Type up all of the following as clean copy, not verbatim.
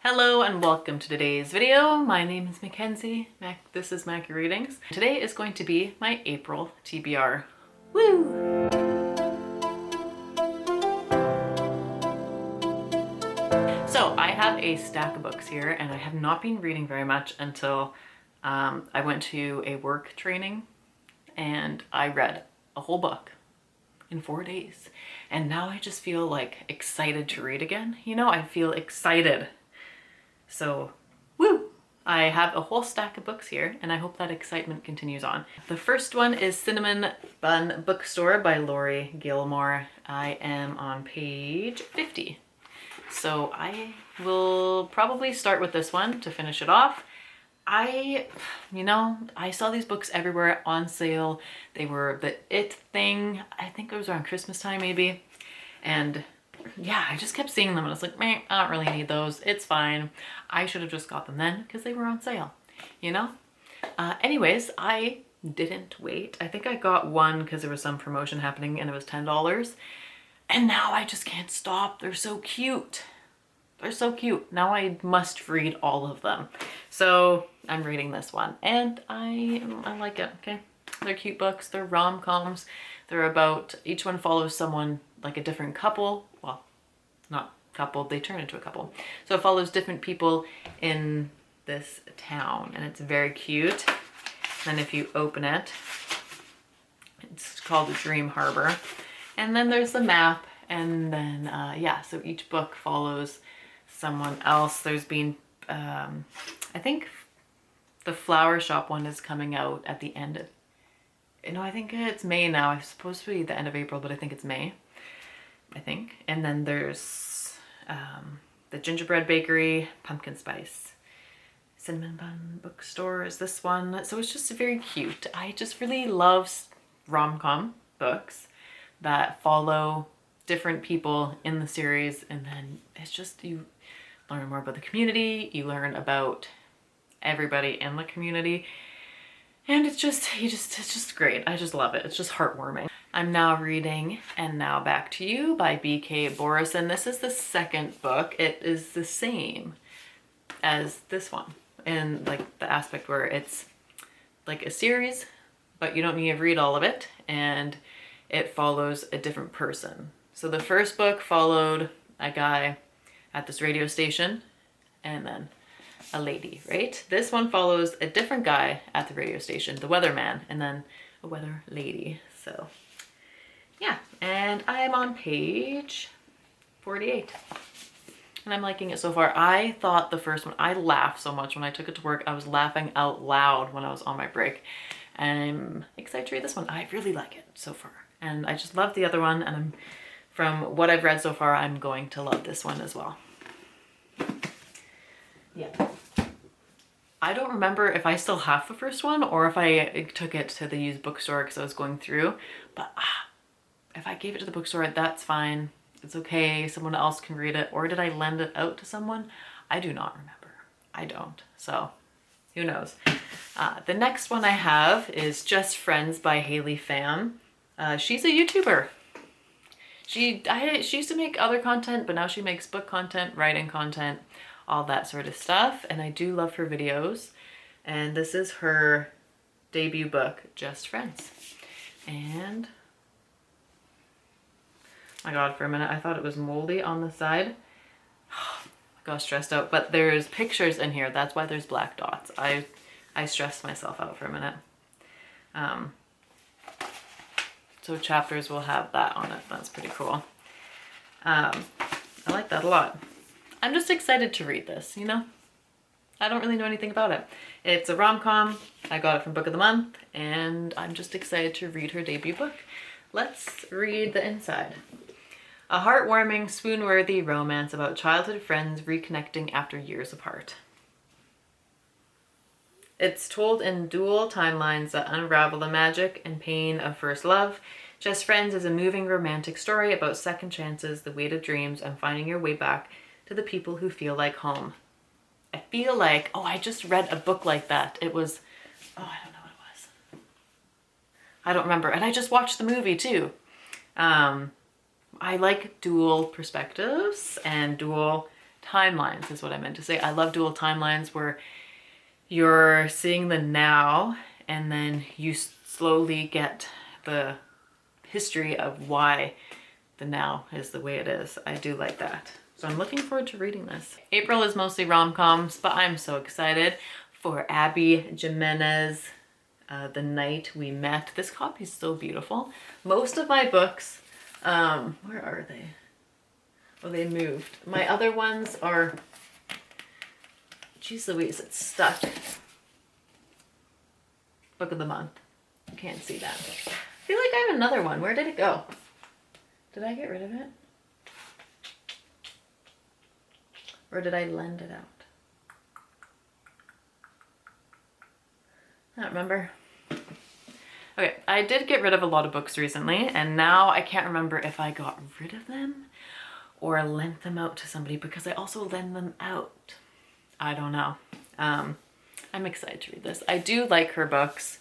Hello and welcome to today's video. My name is Mackenzie. This is Mackie Readings. Today is going to be my April TBR. Woo! So I have a stack of books here and I have not been reading very much until I went to a work training and I read a whole book in 4 days. And now I just feel like excited to read again. You know, I feel excited. So, woo! I have a whole stack of books here and I hope that excitement continues on. The first one is Cinnamon Bun Bookstore by Lori Gilmore. I am on page 50. So I will probably start with this one to finish it off. I saw these books everywhere on sale. They were the it thing. I think it was around Christmas time maybe. And yeah, I just kept seeing them and I was like, man, I don't really need those. It's fine. I should have just got them then because they were on sale, you know? Anyways, I didn't wait. I think I got one because there was some promotion happening and it was $10. And now I just can't stop. They're so cute. They're so cute. Now I must read all of them. So I'm reading this one and I like it, okay? They're cute books. They're rom-coms. They're about, each one follows someone, like a different couple. Well, not couple, they turn into a couple. So it follows different people in this town and it's very cute. And if you open it, it's called the Dream Harbor. And then there's the map and then, yeah, so each book follows someone else. There's been, I think the flower shop one is coming out at the end of, I think it's May now. It's supposed to be the end of April, but I think it's May, I think. And then there's the Gingerbread Bakery, Pumpkin Spice, Cinnamon Bun Bookstore is this one. So it's just very cute. I just really love rom-com books that follow different people in the series. And then it's just, you learn more about the community. You learn about everybody in the community. And it's just great. I just love it. It's just heartwarming. I'm now reading And Now Back to You by B.K. Borison. This is the second book. It is the same as this one in like the aspect where it's like a series, but you don't need to read all of it and it follows a different person. So the first book followed a guy at this radio station and then a lady, right? This one follows a different guy at the radio station, the weatherman, and then a weather lady. So yeah, and I'm on page 48 and I'm liking it so far. I thought the first one, I laughed so much when I took it to work. I was laughing out loud when I was on my break and I'm excited to read this one. I really like it so far and I just love the other one and from what I've read so far, I'm going to love this one as well. Yeah. I don't remember if I still have the first one or if I took it to the used bookstore because I was going through, but if I gave it to the bookstore, that's fine. It's okay. Someone else can read it. Or did I lend it out to someone? I do not remember. I don't. So who knows? The next one I have is Just Friends by Haley Pham. She's a YouTuber. She used to make other content, but now she makes book content, writing content, all that sort of stuff. And I do love her videos. And this is her debut book, Just Friends. And my God, for a minute, I thought it was moldy on the side. I got stressed out, but there's pictures in here. That's why there's black dots. I stressed myself out for a minute. So chapters will have that on it. That's pretty cool. I like that a lot. I'm just excited to read this, you know? I don't really know anything about it. It's a rom-com. I got it from Book of the Month, and I'm just excited to read her debut book. Let's read the inside. A heartwarming, swoon-worthy romance about childhood friends reconnecting after years apart. It's told in dual timelines that unravel the magic and pain of first love. Just Friends is a moving romantic story about second chances, the weight of dreams, and finding your way back to the people who feel like home. I feel like, oh, I just read a book like that. It was, oh, I don't know what it was. I don't remember. And I just watched the movie too. I like dual perspectives and dual timelines is what I meant to say. I love dual timelines where you're seeing the now and then you slowly get the history of why the now is the way it is. I do like that. So I'm looking forward to reading this. April is mostly rom-coms, but I'm so excited for Abby Jimenez, The Night We Met. This copy is so beautiful. Most of my books, where are they? Oh, they moved. My other ones are, geez Louise, it's stuck. Book of the month. You can't see that. I feel like I have another one. Where did it go? Did I get rid of it? Or did I lend it out? I don't remember. Okay, I did get rid of a lot of books recently, and now I can't remember if I got rid of them or lent them out to somebody, because I also lend them out. I don't know. I'm excited to read this. I do like her books.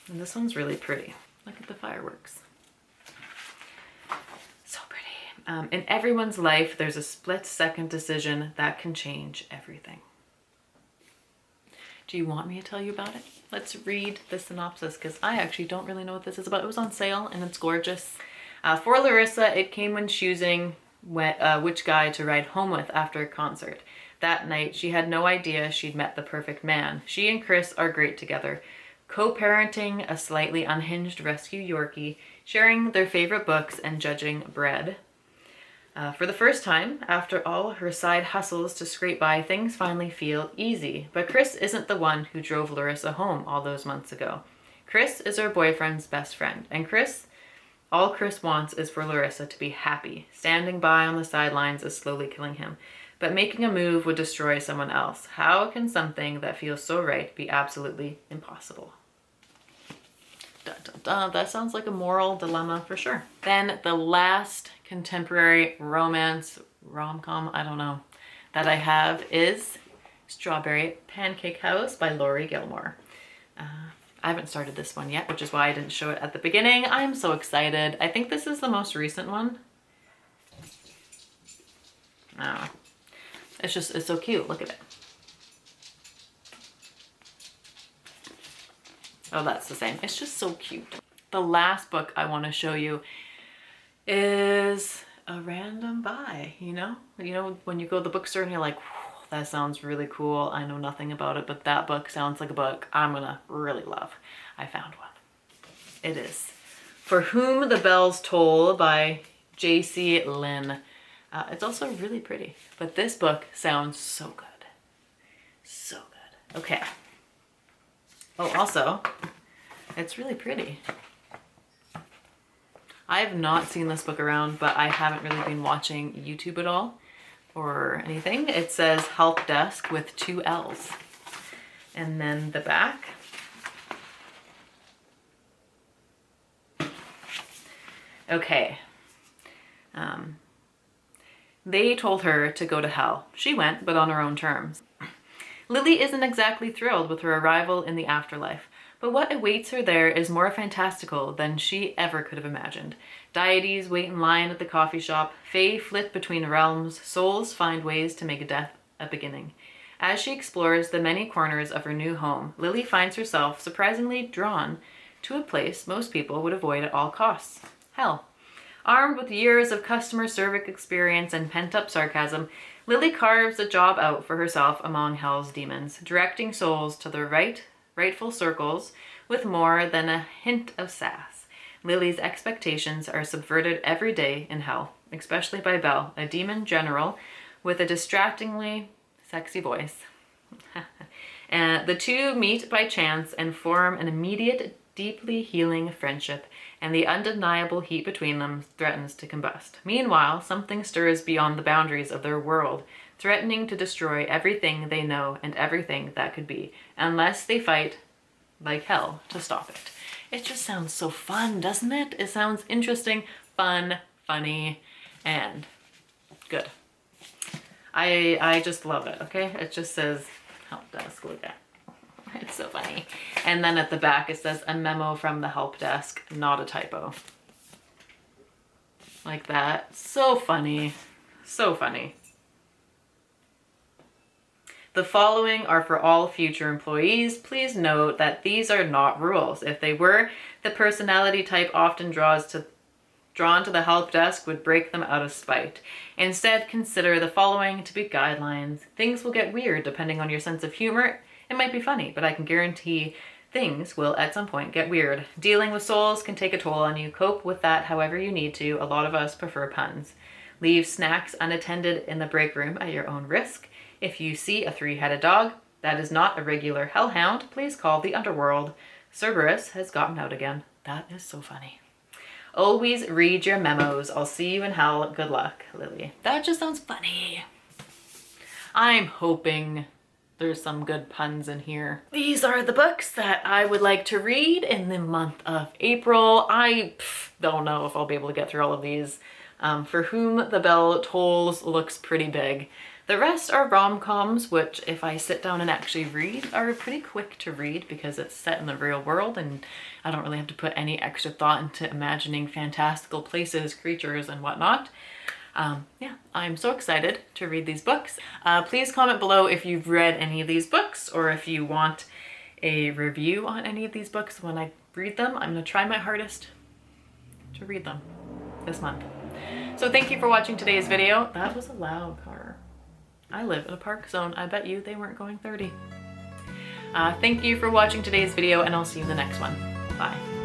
And this one's really pretty. Look at the fireworks. So pretty. In everyone's life, there's a split-second decision that can change everything. Do you want me to tell you about it? Let's read the synopsis, because I actually don't really know what this is about. It was on sale and it's gorgeous. For Larissa, it came when choosing which guy to ride home with after a concert. That night, she had no idea she'd met the perfect man. She and Chris are great together, co-parenting a slightly unhinged rescue Yorkie, sharing their favorite books and judging bread. For the first time, after all her side hustles to scrape by, things finally feel easy. But Chris isn't the one who drove Larissa home all those months ago. Chris is her boyfriend's best friend, and all Chris wants is for Larissa to be happy. Standing by on the sidelines is slowly killing him. But making a move would destroy someone else. How can something that feels so right be absolutely impossible? Dun, dun, dun. That sounds like a moral dilemma for sure. Then the last contemporary romance rom-com, I don't know, that I have is Strawberry Pancake House by Laurie Gilmore. I haven't started this one yet, which is why I didn't show it at the beginning. I'm so excited. I think this is the most recent one. Oh, it's so cute. Look at it. Oh, that's the same. It's just so cute. The last book I want to show you is a random buy, you know? When you go to the bookstore and you're like, that sounds really cool. I know nothing about it, but that book sounds like a book I'm gonna really love. I found one. It is For Whom the Bells Toll by J.C. Lynn. It's also really pretty, but this book sounds so good. So good. Okay. Oh, also, it's really pretty. I have not seen this book around, but I haven't really been watching YouTube at all or anything. It says Help Desk with 2 L's. And then the back. Okay. They told her to go to hell. She went, but on her own terms. Lily isn't exactly thrilled with her arrival in the afterlife, but what awaits her there is more fantastical than she ever could have imagined. Deities wait in line at the coffee shop, fae flit between realms, souls find ways to make death a beginning. As she explores the many corners of her new home, Lily finds herself surprisingly drawn to a place most people would avoid at all costs: hell. Armed with years of customer service experience and pent-up sarcasm, Lily carves a job out for herself among hell's demons, directing souls to the rightful circles with more than a hint of sass. Lily's expectations are subverted every day in hell, especially by Belle, a demon general with a distractingly sexy voice. The two meet by chance and form an immediate, deeply healing friendship, and the undeniable heat between them threatens to combust. Meanwhile, something stirs beyond the boundaries of their world, threatening to destroy everything they know and everything that could be, unless they fight like hell to stop it. It just sounds so fun, doesn't it? It sounds interesting, fun, funny, and good. I just love it, okay? It just says Help Desk, look at it. It's so funny. And then at the back it says, a memo from the help desk, not a typo. Like that. So funny. So funny. The following are for all future employees. Please note that these are not rules. If they were, the personality type often drawn to the help desk would break them out of spite. Instead, consider the following to be guidelines. Things will get weird depending on your sense of humor. It might be funny, but I can guarantee things will at some point get weird. Dealing with souls can take a toll on you. Cope with that however you need to. A lot of us prefer puns. Leave snacks unattended in the break room at your own risk. If you see a three-headed dog that is not a regular hellhound, please call the underworld. Cerberus has gotten out again. That is so funny. Always read your memos. I'll see you in hell. Good luck, Lily. That just sounds funny. I'm hoping there's some good puns in here. These are the books that I would like to read in the month of April. I don't know if I'll be able to get through all of these. For Whom the Bell Tolls looks pretty big. The rest are rom-coms, which if I sit down and actually read are pretty quick to read because it's set in the real world and I don't really have to put any extra thought into imagining fantastical places, creatures, and whatnot. Yeah, I'm so excited to read these books. Please comment below if you've read any of these books or if you want a review on any of these books when I read them. I'm gonna try my hardest to read them this month. So thank you for watching today's video. That was a loud car. I live in a park zone. I bet you they weren't going 30. Thank you for watching today's video and I'll see you in the next one. Bye.